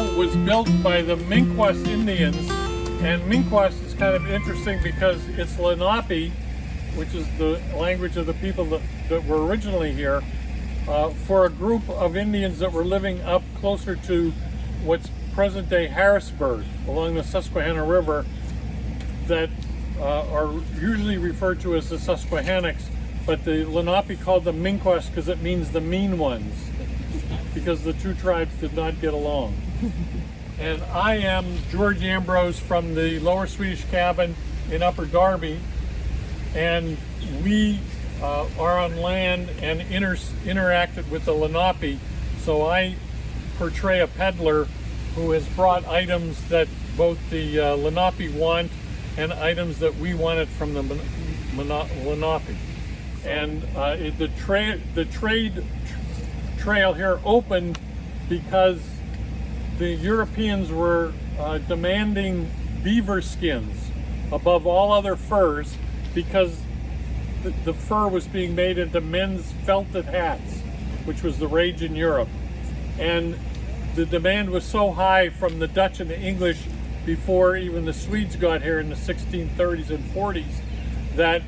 canal was built by the Minquas Indians, and Minquas is kind of interesting because it's Lenape, which is the language of the people that were originally here, for a group of Indians that were living up closer to what's present-day Harrisburg along the Susquehanna River, that are usually referred to as the Susquehannocks, but the Lenape called them Minquas because it means the mean ones, because the two tribes did not get along. And I am George Ambrose from the Lower Swedish Cabin in Upper Darby, and we are on land and interacted with the Lenape. So I portray a peddler who has brought items that both the Lenape want and items that we wanted from the Lenape. And the trade trail here opened because the Europeans were demanding beaver skins above all other furs, because the fur was being made into men's felted hats, which was the rage in Europe. And the demand was so high from the Dutch and the English before even the Swedes got here in the 1630s and 40s that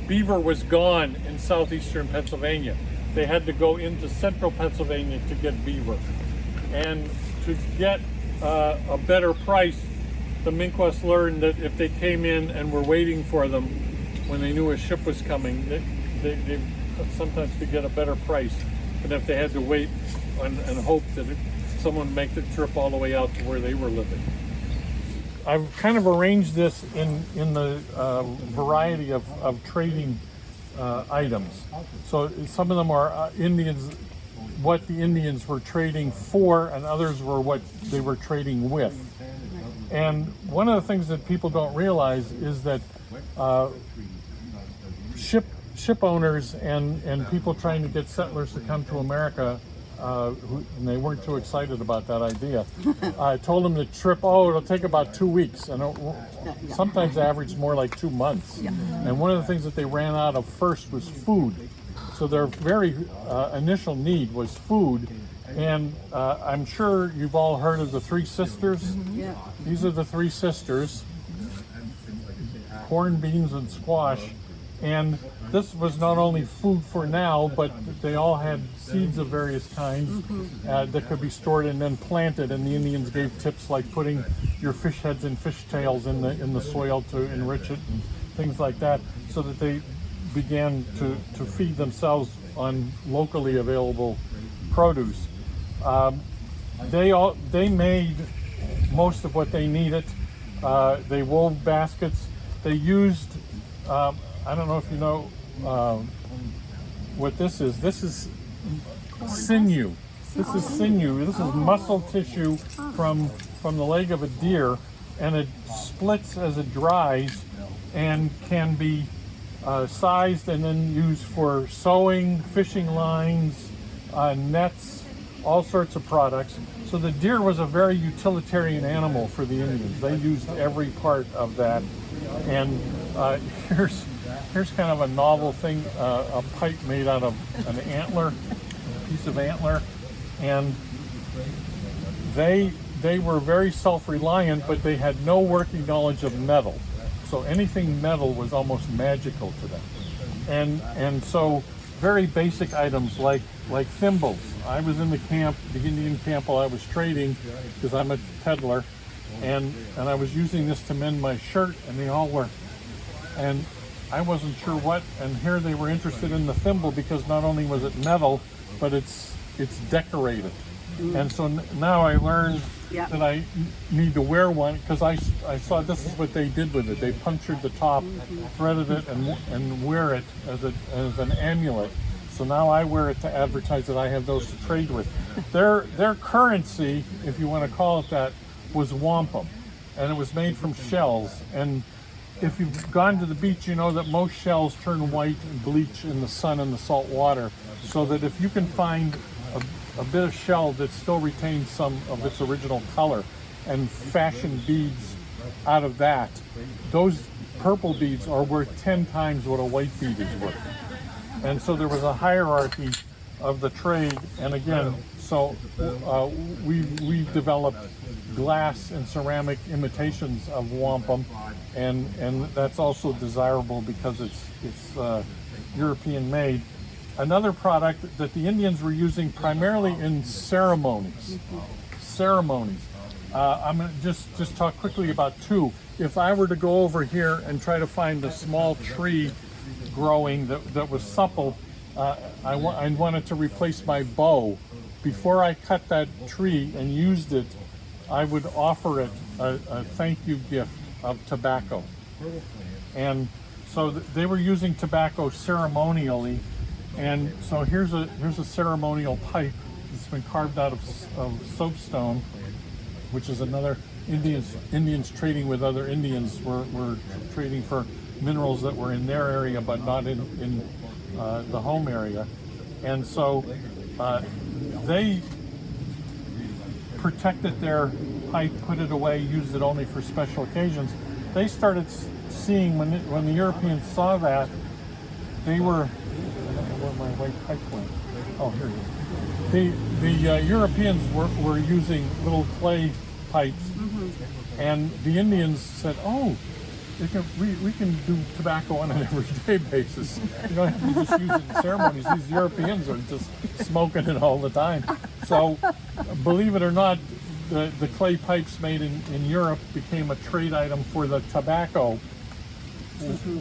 beaver was gone in southeastern Pennsylvania. They had to go into central Pennsylvania to get beaver. And to get a better price, the Minquas learned that if they came in and were waiting for them when they knew a ship was coming, they sometimes could get a better price than if they had to wait and hope that someone would make the trip all the way out to where they were living. I've kind of arranged this in the variety of trading items. So some of them are Indians, what the Indians were trading for, and others were what they were trading with. And one of the things that people don't realize is that ship owners and people trying to get settlers to come to America, and they weren't too excited about that idea. I told them the trip, it'll take about 2 weeks, and sometimes averaged more like 2 months. And one of the things that they ran out of first was food. So their very initial need was food. And I'm sure you've all heard of the Three Sisters. These are the Three Sisters: corn, beans, and squash. And this was not only food for now, but they all had seeds of various kinds that could be stored and then planted. And the Indians gave tips like putting your fish heads and fish tails in the soil to enrich it and things like that, so that they began to feed themselves on locally available produce. They made most of what they needed. They wove baskets. They used, I don't know if you know what this is. This is sinew. This is sinew. This is muscle tissue from the leg of a deer, and it splits as it dries and can be sized and then used for sewing, fishing lines, nets, all sorts of products. So the deer was a very utilitarian animal for the Indians. They used every part of that. And here's kind of a novel thing, a pipe made out of an antler, a piece of antler. And they were very self-reliant, but they had no working knowledge of metal. So anything metal was almost magical to them. And so very basic items like thimbles. I was in the Indian camp while I was trading, because I'm a peddler, and I was using this to mend my shirt, and they all were. And I wasn't sure what, and here they were interested in the thimble because not only was it metal, but it's decorated. And so now I learned that I need to wear one, because I saw this is what they did with it. They punctured the top, threaded it, and wear it as an amulet. So now I wear it to advertise that I have those to trade with. Their currency, if you want to call it that, was wampum, and it was made from shells. And if you've gone to the beach, you know that most shells turn white and bleach in the sun and the salt water. So that if you can find a bit of shell that still retains some of its original color and fashion beads out of that, those purple beads are worth 10 times what a white bead is worth. And so there was a hierarchy of the trade, and again, So we developed glass and ceramic imitations of wampum, and that's also desirable because it's European made. Another product that the Indians were using primarily in ceremonies. I'm going to just talk quickly about two. If I were to go over here and try to find a small tree growing that was supple, I wanted to replace my bow. Before I cut that tree and used it, I would offer it a thank you gift of tobacco. And so they were using tobacco ceremonially. And so here's a ceremonial pipe that's been carved out of soapstone, which is another Indians trading with other Indians were trading for minerals that were in their area but not in the home area. And so they protected their pipe, put it away, used it only for special occasions. They started seeing when the Europeans saw that, they were, where my white pipe went. Oh, here it is. The Europeans were using little clay pipes, and the Indians said, "Oh, we can do tobacco on an everyday basis. You don't have to just use it in ceremonies. These Europeans are just smoking it all the time." So, believe it or not, the clay pipes made in Europe became a trade item for the tobacco.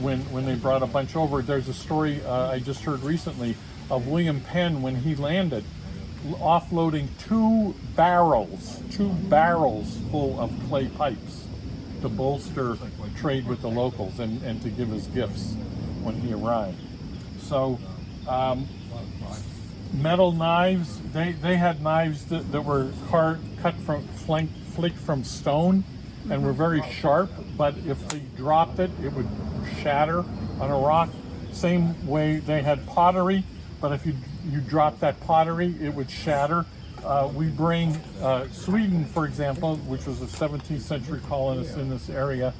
When they brought a bunch over. There's a story I just heard recently of William Penn when he landed, offloading two barrels full of clay pipes to bolster trade with the locals and to give as gifts when he arrived. So metal knives, they had knives that were flaked from stone and were very sharp, but if they dropped it, it would shatter on a rock. Same way they had pottery, but if you drop that pottery, it would shatter. We bring Sweden, for example, which was a 17th century colonist in this area,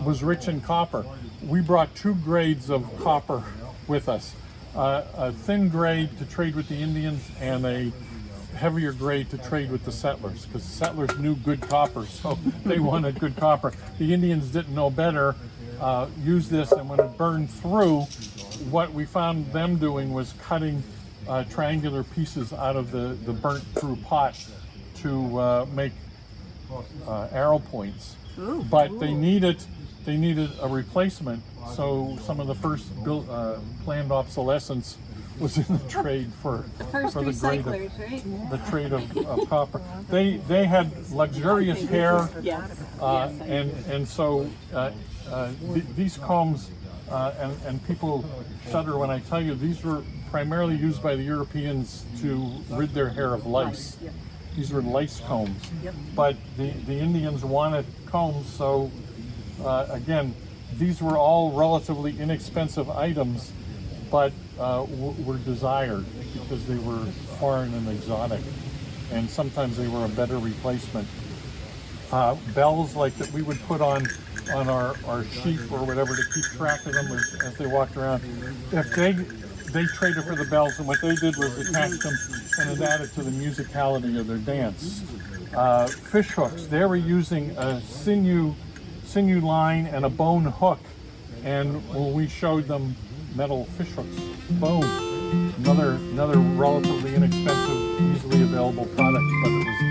was rich in copper. We brought two grades of copper with us. A thin grade to trade with the Indians and a heavier grade to trade with the settlers, because the settlers knew good copper, so they wanted good copper. The Indians didn't know better, used this, and when it burned through, what we found them doing was cutting triangular pieces out of the burnt through pot to make arrow points. Ooh, but cool. they needed a replacement, so some of the first planned obsolescence was in the trade for The first the grade recyclers, right? the trade of copper. They had luxurious hair, Yes. and so these combs, and people shudder when I tell you, these were primarily used by the Europeans to rid their hair of lice. These were lice combs, but the Indians wanted combs, so again, these were all relatively inexpensive items, but were desired because they were foreign and exotic, and sometimes they were a better replacement. Bells like that we would put on our sheep or whatever to keep track of them as they walked around. If they traded for the bells, and what they did was attach them and it added to the musicality of their dance. Fish hooks, they were using a sinew line and a bone hook, and when we showed them metal fish hooks, boom, another relatively inexpensive, easily available product, but it was